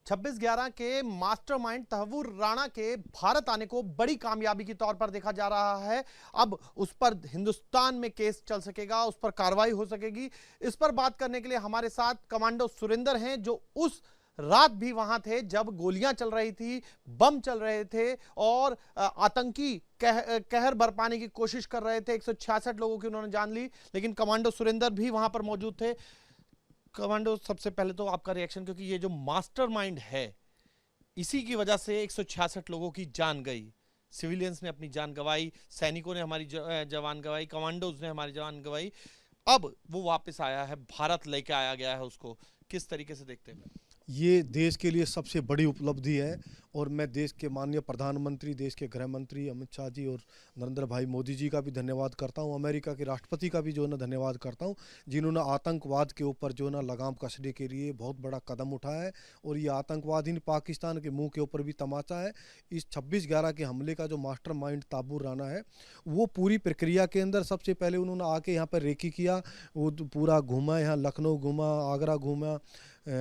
26/11 के मास्टरमाइंड तहव्वुर राणा के भारत आने को बड़ी कामयाबी के तौर पर देखा जा रहा है। अब उस पर हिंदुस्तान में केस चल सकेगा, उस पर कार्रवाई हो सकेगी। इस पर बात करने के लिए हमारे साथ कमांडो सुरेंद्र हैं, जो उस रात भी वहां थे जब गोलियां चल रही थी, बम चल रहे थे और आतंकी कहर बरपाने की कोशिश कर रहे थे। 166 लोगों की उन्होंने जान ली, लेकिन कमांडो सुरेंद्र भी वहां पर मौजूद थे। कमांडो, सबसे पहले तो आपका रिएक्शन, क्योंकि ये जो मास्टरमाइंड है, इसी की वजह से 166 लोगों की जान गई। सिविलियंस ने अपनी जान गंवाई, सैनिकों ने हमारी जवान गंवाई, कमांडोज ने हमारी जान गंवाई। अब वो वापस आया है, भारत लेके आया गया है उसको। किस तरीके से देखते हैं? ये देश के लिए सबसे बड़ी उपलब्धि है और मैं देश के माननीय प्रधानमंत्री, देश के गृह मंत्री अमित शाह जी और नरेंद्र भाई मोदी जी का भी धन्यवाद करता हूं। अमेरिका के राष्ट्रपति का भी जो है ना धन्यवाद करता हूं, जिन्होंने आतंकवाद के ऊपर जो है ना लगाम कसने के लिए बहुत बड़ा कदम उठाया है। और ये आतंकवाद ही पाकिस्तान के मुंह के ऊपर भी तमाचा है। इस 26/11 के हमले का जो मास्टरमाइंड ताबूर राणा है, वो पूरी प्रक्रिया के अंदर सबसे पहले उन्होंने आके यहाँ पर रेकी किया। वो पूरा घूमा, यहाँ लखनऊ घूमा, आगरा घूमा,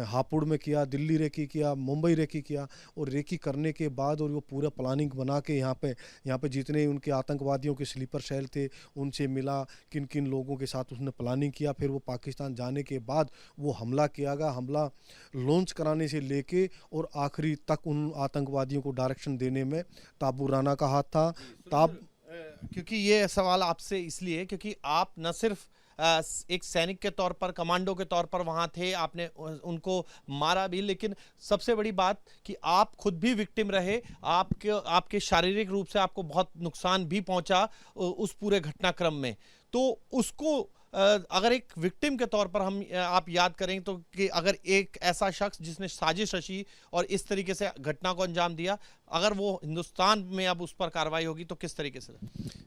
हापुड़ में किया, दिल्ली रेकी किया, मुंबई रेकी किया। और रेकी करने के बाद और वो पूरा प्लानिंग बना के यहाँ पे जितने उनके आतंकवादियों के स्लीपर सेल थे उनसे मिला, किन किन लोगों के साथ उसने प्लानिंग किया। फिर वो पाकिस्तान जाने के बाद वो हमला किया गया। हमला लॉन्च कराने से लेके और आखिरी तक उन आतंकवादियों को डायरेक्शन देने में ताबूर राणा का हाथ था। क्योंकि ये सवाल आपसे इसलिए, क्योंकि आप न सिर्फ एक सैनिक के तौर पर, कमांडो के तौर पर वहां थे, आपने उनको मारा भी, लेकिन सबसे बड़ी बात कि आप खुद भी विक्टिम रहे। आपके शारीरिक रूप से आपको बहुत नुकसान भी पहुंचा उस पूरे घटनाक्रम में। तो उसको अगर एक विक्टिम के तौर पर आप याद करें तो, कि अगर एक ऐसा शख्स जिसने साजिश रची और इस तरीके से घटना को अंजाम दिया, अगर वो हिंदुस्तान में अब उस पर कार्रवाई होगी तो किस तरीके से?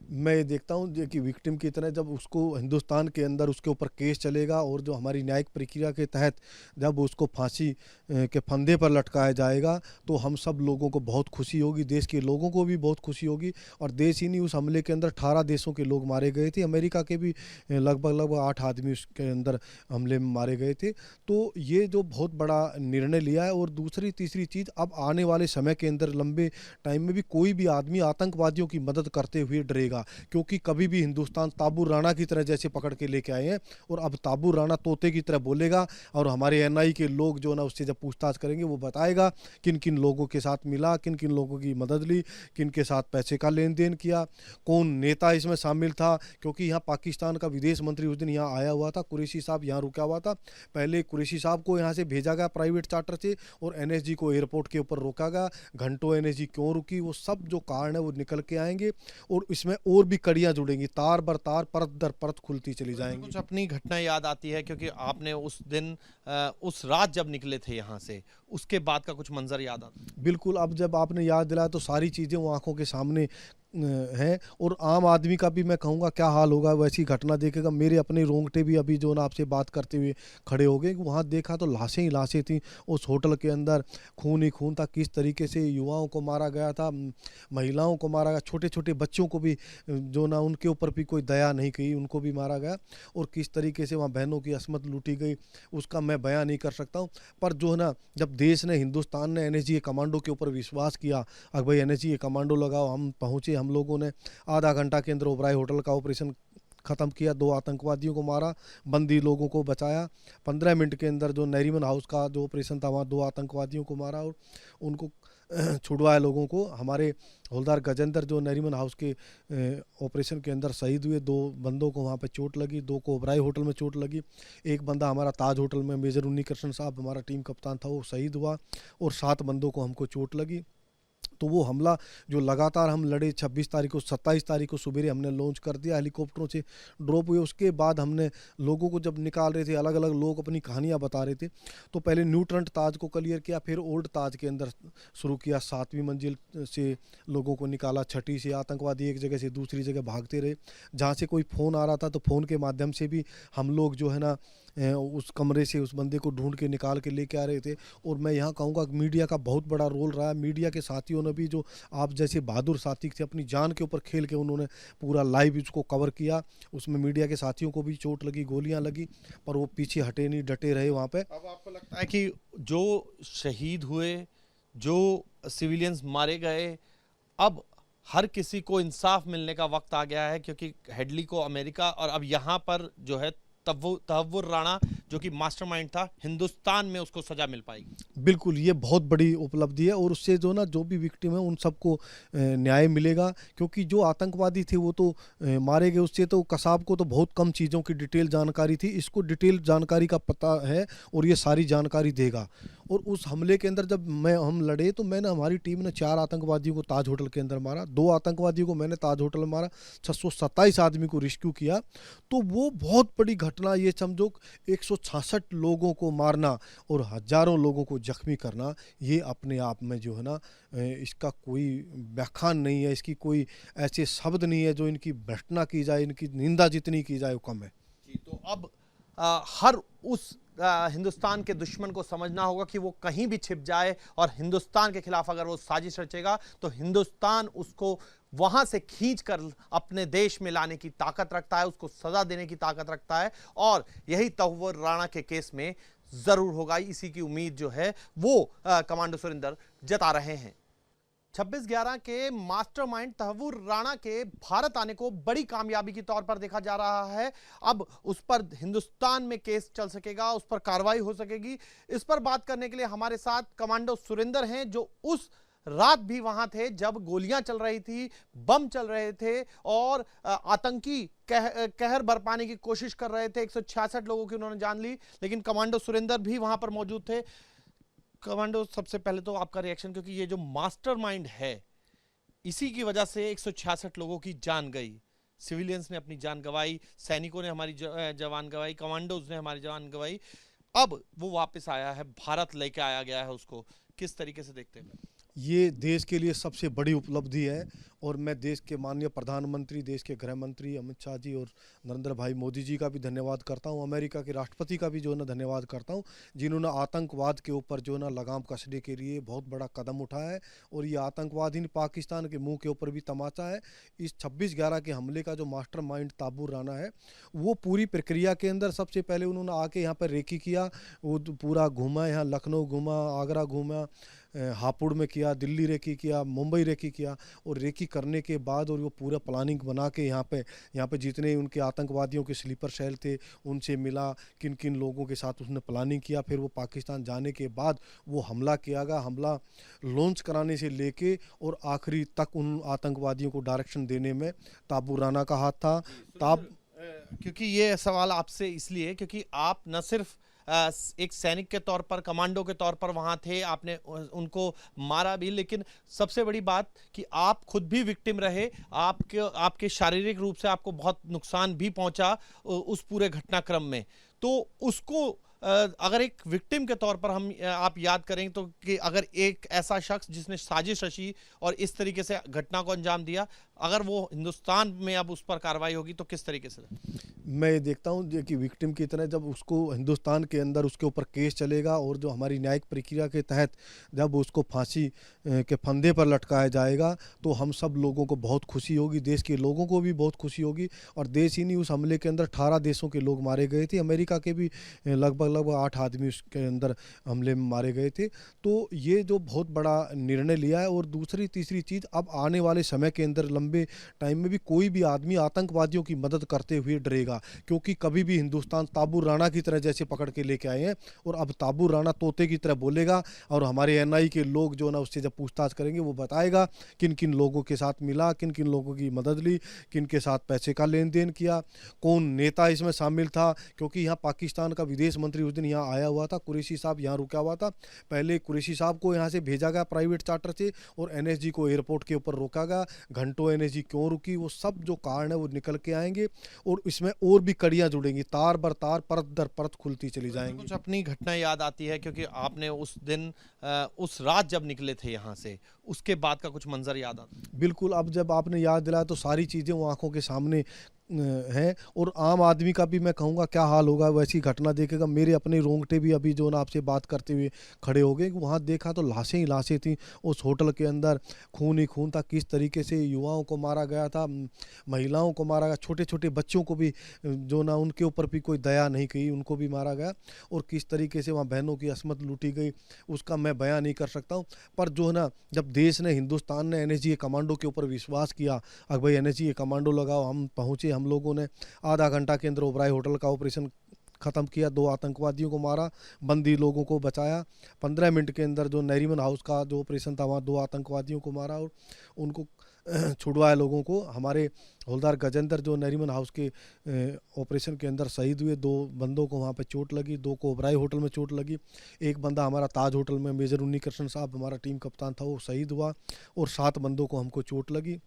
मैं ये देखता हूँ कि विक्टिम की तरह जब उसको हिंदुस्तान के अंदर उसके ऊपर केस चलेगा और जो हमारी न्यायिक प्रक्रिया के तहत जब उसको फांसी के फंदे पर लटकाया जाएगा तो हम सब लोगों को बहुत खुशी होगी, देश के लोगों को भी बहुत खुशी होगी। और देश ही नहीं, उस हमले के अंदर 18 देशों के लोग मारे गए थे। अमेरिका के भी लगभग 8 आदमी उसके अंदर हमले में मारे गए थे। तो ये जो बहुत बड़ा निर्णय लिया है। और दूसरी तीसरी चीज़, अब आने वाले समय के अंदर लंबे टाइम में भी कोई भी आदमी आतंकवादियों की मदद करते हुए डरेगा, क्योंकि कभी भी हिंदुस्तान ताबूर राणा की तरह जैसे पकड़ के लेके आए हैं, और अब ताबूर राणा तोते की तरह बोलेगा। और हमारे एनआई के लोग जो ना उससे जब पूछताछ करेंगे वो बताएगा किन किन लोगों के साथ मिला, किन किन लोगों की मदद ली, किन के साथ पैसे का लेन देन किया, कौन नेता इसमें शामिल था। क्योंकि यहाँ पाकिस्तान का विदेश मंत्री उस दिन यहाँ आया हुआ था, कुरैशी साहब यहाँ रुका हुआ था। पहले कुरैशी साहब को यहाँ से भेजा गया प्राइवेट चार्टर से, और एनएसजी को एयरपोर्ट के ऊपर रोका गया। घंटों एनएसजी क्यों रुकी, वो सब जो कारण है वो निकल के आएंगे। और इसमें और भी कड़ियां जुड़ेंगी, तार बर तार, परत दर परत खुलती चली जाएंगी। कुछ अपनी घटना याद आती है, क्योंकि आपने उस दिन उस रात जब निकले थे यहाँ से, उसके बाद का कुछ मंजर याद आता? बिल्कुल, अब जब आपने याद दिलाया तो सारी चीज़ें वो आंखों के सामने हैं। और आम आदमी का भी मैं कहूँगा क्या हाल होगा वैसी घटना देखेगा। मेरे अपने रोंगटे भी अभी जो ना आपसे बात करते हुए खड़े हो गए। वहाँ देखा तो लाशें ही लाशें थी उस होटल के अंदर, खून ही खून था। किस तरीके से युवाओं को मारा गया था, महिलाओं को मारा गया, छोटे छोटे बच्चों को भी जो ना उनके ऊपर भी कोई दया नहीं की, उनको भी मारा गया। और किस तरीके से वहाँ बहनों की असमत लूटी गई, उसका मैं बयान नहीं कर सकता हूँ। पर जो है ना, जब देश ने, हिंदुस्तान ने एनएसजी कमांडो के ऊपर विश्वास किया, अब भाई एनएसजी कमांडो लगाओ, हम पहुँचे। हम लोगों ने आधा घंटा के अंदर ओबराय होटल का ऑपरेशन खत्म किया, 2 आतंकवादियों को मारा, बंदी लोगों को बचाया। 15 मिनट के अंदर जो नरीमन हाउस का जो ऑपरेशन था, वहाँ 2 आतंकवादियों को मारा और उनको छुड़वाया लोगों को। हमारे हवलदार गजेंद्र जो नरीमन हाउस के ऑपरेशन के अंदर शहीद हुए, 2 बंदों को वहाँ पे चोट लगी, 2 को ओबराय होटल में चोट लगी। एक बंदा हमारा ताज होटल में, मेजर उन्नी कृष्ण साहब हमारा टीम कप्तान था, वो शहीद हुआ। और 7 बंदों को हमको चोट लगी। तो वो हमला जो लगातार हम लड़े, 26 तारीख को, 27 तारीख को सुबह हमने लॉन्च कर दिया, हेलीकॉप्टरों से ड्रॉप हुए। उसके बाद हमने लोगों को जब निकाल रहे थे, अलग अलग लोग अपनी कहानियां बता रहे थे, तो पहले न्यू ट्रंट ताज को क्लियर किया, फिर ओल्ड ताज के अंदर शुरू किया। 7वीं मंजिल से लोगों को निकाला, 6ठी से। आतंकवादी एक जगह से दूसरी जगह भागते रहे, जहाँ से कोई फ़ोन आ रहा था तो फ़ोन के माध्यम से भी हम लोग जो है ना उस कमरे से उस बंदे को ढूंढ के निकाल के लेके आ रहे थे। और मैं यहाँ कहूँगा मीडिया का बहुत बड़ा रोल रहा है। मीडिया के साथियों उन्होंने भी जो आप जैसे बहादुर साथी थे अपनी जान के ऊपर खेल के उन्होंने पूरा लाइव इसको कवर किया। उसमें मीडिया के साथियों को भी चोट लगी, गोलियां लगी, पर वो पीछे हटे नहीं, डटे रहे वहाँ पे। अब आपको लगता है कि जो शहीद हुए, जो सिविलियंस मारे गए, अब हर किसी को इंसाफ मिलने का वक्त आ गया है, क्योंकि हेडली को अमेरिका और अब यहाँ पर जो है तहव्वुर राणा जो कि मास्टरमाइंड था, हिंदुस्तान में उसको सजा मिल पाएगी। बिल्कुल, ये बहुत बड़ी उपलब्धि है और उससे जो ना जो भी विक्टिम है उन सबको न्याय मिलेगा, क्योंकि जो आतंकवादी थे वो तो मारे गए। उससे तो कसाब को तो बहुत कम चीज़ों की डिटेल जानकारी थी, इसको डिटेल जानकारी का पता है और ये सारी जानकारी देगा। और उस हमले के अंदर जब हम लड़े तो मैंने हमारी टीम ने 4 आतंकवादियों को ताज होटल के अंदर मारा, 2 आतंकवादियों को मैंने ताज होटल में मारा, 627 आदमी को रेस्क्यू किया। तो वो बहुत बड़ी घटना, ये समझो 166 लोगों को मारना और हजारों लोगों को जख्मी करना, ये अपने आप में जो है ना इसका कोई व्याख्यान नहीं है, इसकी कोई ऐसे शब्द नहीं है जो इनकी भर्त्सना की जाए, इनकी निंदा जितनी की जाए वो कम है। जी, तो अब हर उस हिंदुस्तान के दुश्मन को समझना होगा कि वो कहीं भी छिप जाए और हिंदुस्तान के खिलाफ अगर वो साजिश रचेगा तो हिंदुस्तान उसको वहां से खींच कर अपने देश में लाने की ताकत रखता है, उसको सजा देने की ताकत रखता है। और यही तहव्वुर राणा के केस में जरूर होगा, इसी की उम्मीद जो है वो कमांडो सुरिंदर जता रहे हैं। 26/11 के मास्टरमाइंड तहव्वुर राणा के भारत आने को बड़ी कामयाबी के तौर पर देखा जा रहा है। अब उस पर हिंदुस्तान में केस चल सकेगा, उस पर कार्रवाई हो सकेगी। इस पर बात करने के लिए हमारे साथ कमांडो सुरिंदर हैं, जो उस रात भी वहां थे जब गोलियां चल रही थी, बम चल रहे थे और आतंकी कहर बरपाने की कोशिश कर रहे थे। 166 लोगों की उन्होंने जान ली, लेकिन कमांडो सुरिंदर भी वहां पर मौजूद थे। कमांडो, सबसे पहले तो आपका रिएक्शन, क्योंकि ये जो मास्टरमाइंड है इसी की वजह से 166 लोगों की जान गई, सिविलियंस ने अपनी जान गंवाई, सैनिकों ने हमारी जवान गंवाई, कमांडोज ने हमारी जान गंवाई। अब वो वापस आया है, भारत लेके आया गया है उसको, किस तरीके से देखते हैं? ये देश के लिए सबसे बड़ी उपलब्धि है और मैं देश के माननीय प्रधानमंत्री, देश के गृह मंत्री अमित शाह जी और नरेंद्र भाई मोदी जी का भी धन्यवाद करता हूं, अमेरिका के राष्ट्रपति का भी जो है ना धन्यवाद करता हूं, जिन्होंने आतंकवाद के ऊपर जो है ना लगाम कसने के लिए बहुत बड़ा कदम उठाया है। और ये आतंकवाद ही पाकिस्तान के मुंह के ऊपर भी तमाचा है। इस 26/11 के हमले का जो मास्टरमाइंड तहव्वुर राणा है, वो पूरी प्रक्रिया के अंदर सबसे पहले उन्होंने आके यहाँ पर रेकी किया, वो पूरा घूमा, यहाँ लखनऊ घूमा, आगरा घूमा, हापुड़ में किया, दिल्ली रेकी किया, मुंबई रेकी किया। और रेकी करने के बाद और वो पूरा प्लानिंग बना के यहाँ पे जितने उनके आतंकवादियों के स्लीपर सेल थे उनसे मिला, किन किन लोगों के साथ उसने प्लानिंग किया। फिर वो पाकिस्तान जाने के बाद वो हमला किया गया। हमला लॉन्च कराने से लेके और आखिरी तक उन आतंकवादियों को डायरेक्शन देने में तहव्वुर राणा का हाथ था। क्योंकि ये सवाल आपसे इसलिए क्योंकि आप न सिर्फ एक सैनिक के तौर पर, कमांडो के तौर पर वहां थे, आपने उनको मारा भी, लेकिन सबसे बड़ी बात कि आप खुद भी विक्टिम रहे, आपके शारीरिक रूप से आपको बहुत नुकसान भी पहुंचा उस पूरे घटनाक्रम में। तो उसको अगर एक विक्टिम के तौर पर आप याद करें तो कि अगर एक ऐसा शख्स जिसने साजिश रची और इस तरीके से घटना को अंजाम दिया, अगर वो हिंदुस्तान में अब उस पर कार्रवाई होगी तो किस तरीके से? मैं ये देखता हूँ कि विक्टिम की तरह जब उसको हिंदुस्तान के अंदर उसके ऊपर केस चलेगा और जो हमारी न्यायिक प्रक्रिया के तहत जब उसको फांसी के फंदे पर लटकाया जाएगा तो हम सब लोगों को बहुत खुशी होगी, देश के लोगों को भी बहुत खुशी होगी। और देश ही नहीं, उस हमले के अंदर 18 देशों के लोग मारे गए थे, अमेरिका के भी लगभग 8 आदमी उसके अंदर हमले में मारे गए थे। तो ये जो बहुत बड़ा निर्णय लिया है। और दूसरी तीसरी चीज़, अब आने वाले समय के अंदर लंबे टाइम में भी कोई भी आदमी आतंकवादियों की मदद करते हुए डरेगा, क्योंकि कभी भी हिंदुस्तान तहव्वुर राणा की तरह जैसे पकड़ के लेके आए हैं और अब तहव्वुर राणा तोते की तरह बोलेगा और हमारे एनआई के लोग जो ना उससे जब पूछताछ करेंगे वो बताएगा किन किन लोगों के साथ मिला, किन किन लोगों की मदद ली, किन के साथ पैसे का लेन देन किया, कौन नेता इसमें शामिल था। क्योंकि यहाँ पाकिस्तान का विदेश मंत्री उस दिन यहाँ आया हुआ था, कुरैशी साहब यहाँ रुका हुआ था। पहले कुरैशी साहब को यहाँ से भेजा गया प्राइवेट चार्टर से और एनएसजी को एयरपोर्ट के ऊपर रोका गया। घंटों एनएसजी क्यों रुकी, वो सब जो कारण है वो निकल के आएंगे और इसमें और भी कड़ियाँ जुड़ेंगी, तार बर तार, परत दर परत खुलती चली जाएंगी। कुछ अपनी घटना याद आती है क्योंकि आपने उस दिन उस रात जब निकले थे यहाँ से, उसके बाद का कुछ मंजर याद आता? बिल्कुल, अब जब आपने याद दिलाया तो सारी चीज़ें वो आंखों के सामने हैं और आम आदमी का भी मैं कहूँगा क्या हाल होगा वैसी घटना देखेगा। मेरे अपने रोंगटे भी अभी जो ना आपसे बात करते हुए खड़े हो गए। वहाँ देखा तो लाशें ही लाशें थी उस होटल के अंदर, खून ही खून था। किस तरीके से युवाओं को मारा गया था, महिलाओं को मारा गया, छोटे छोटे बच्चों को भी जो ना उनके ऊपर भी कोई दया नहीं की, उनको भी मारा गया। और किस तरीके से वहाँ बहनों की असमत लूटी गई उसका मैं बयान नहीं कर सकता हूँ। पर जो है ना, जब देश ने, हिंदुस्तान ने एनएसजी कमांडो के ऊपर विश्वास किया, अब भाई एनएसजी कमांडो लगाओ, हम पहुँचे। हम लोगों ने आधा घंटा के अंदर ओबराय होटल का ऑपरेशन ख़त्म किया, 2 आतंकवादियों को मारा, बंदी लोगों को बचाया। 15 मिनट के अंदर जो नरीमन हाउस का जो ऑपरेशन था वहाँ 2 आतंकवादियों को मारा और उनको छुड़वाया लोगों को। हमारे हवलदार गजेंद्र जो नरीमन हाउस के ऑपरेशन के अंदर शहीद हुए। 2 बंदों को वहाँ पे चोट लगी, 2 को ओबराय होटल में चोट लगी। एक बंदा हमारा ताज होटल में, मेजर उन्नी कृष्ण साहब हमारा टीम कप्तान था, वो शहीद हुआ और 7 बंदों को हमको चोट लगी।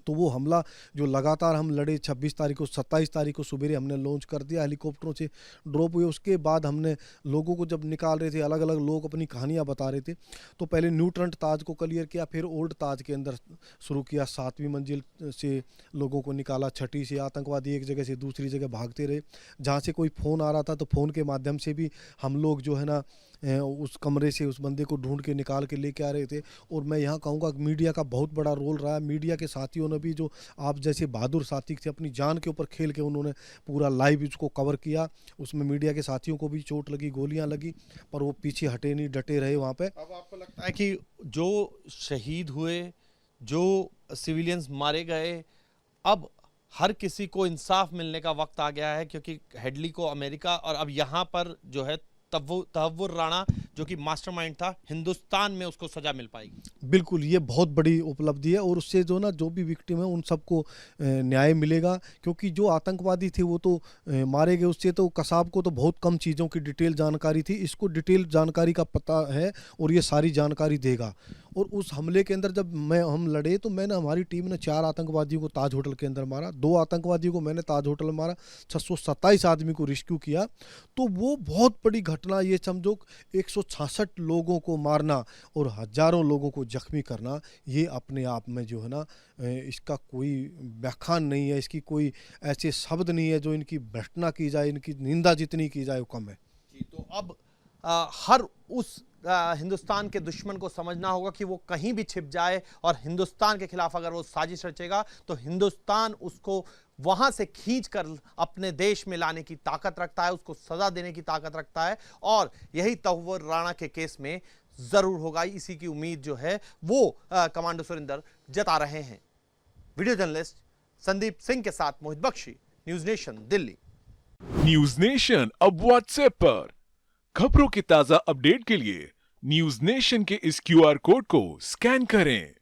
तो वो हमला जो लगातार हम लड़े, 26 तारीख को, 27 तारीख को सुबेरे हमने लॉन्च कर दिया, हेलीकॉप्टरों से ड्रॉप हुए। उसके बाद हमने लोगों को जब निकाल रहे थे, अलग अलग लोग अपनी कहानियां बता रहे थे, तो पहले न्यू ट्रंट ताज को क्लियर किया, फिर ओल्ड ताज के अंदर शुरू किया। 7वीं मंजिल से लोगों को निकाला, 6ठी से। आतंकवादी एक जगह से दूसरी जगह भागते रहे। जहाँ से कोई फ़ोन आ रहा था तो फ़ोन के माध्यम से भी हम लोग जो है ना उस कमरे से उस बंदे को ढूंढ के निकाल के लेके आ रहे थे। और मैं यहाँ कहूँगा मीडिया का बहुत बड़ा रोल रहा है। मीडिया के साथियों ने भी, जो आप जैसे बहादुर साथी थे, अपनी जान के ऊपर खेल के उन्होंने पूरा लाइव इसको कवर किया। उसमें मीडिया के साथियों को भी चोट लगी, गोलियां लगी, पर वो पीछे हटे नहीं, डटे रहे वहाँ पे। अब आपको लगता है कि जो शहीद हुए, जो सिविलियंस मारे गए, अब हर किसी को इंसाफ मिलने का वक्त आ गया है, क्योंकि हेडली को अमेरिका और अब यहाँ पर जो है तहव्वुर राणा जो कि मास्टरमाइंड था, हिंदुस्तान में उसको सजा मिल पाएगी? बिल्कुल, ये बहुत बड़ी उपलब्धि है और उससे जो ना, जो भी विक्टिम है उन सबको न्याय मिलेगा। क्योंकि जो आतंकवादी थे वो तो मारे गए, उससे तो कसाब को तो बहुत कम चीज़ों की डिटेल जानकारी थी। इसको डिटेल जानकारी का पता है और ये सारी जानकारी देगा। और उस हमले के अंदर जब हम लड़े तो मैंने, हमारी टीम ने 4 आतंकवादियों को ताज होटल के अंदर मारा, 2 आतंकवादियों को मैंने ताज होटल में मारा, 627 आदमी को रेस्क्यू किया। तो वो बहुत बड़ी घटना, ये समझो 166 लोगों को मारना और हजारों लोगों को जख्मी करना, ये अपने आप में जो है ना, इसका कोई व्याख्यान नहीं है, इसकी कोई ऐसे शब्द नहीं है जो इनकी भर्त्सना की जाए, इनकी निंदा जितनी की जाए वो कम है। जी, तो अब हर उस हिंदुस्तान के दुश्मन को समझना होगा कि वो कहीं भी छिप जाए और हिंदुस्तान के खिलाफ अगर वो साजिश रचेगा तो हिंदुस्तान उसको वहां से खींचकर अपने देश में लाने की ताकत रखता है, उसको सजा देने की ताकत रखता है। और यही तहव्वुर राणा के केस में जरूर होगा। इसी की उम्मीद जो है वो कमांडो सुरिंदर जता रहे हैं। वीडियो जर्नलिस्ट संदीप सिंह के साथ Mohit Bakshi, News Nation, Delhi. News Nation अब व्हाट्सएप पर खबरों की ताजा अपडेट के लिए न्यूज नेशन के इस क्यूआर कोड को स्कैन करें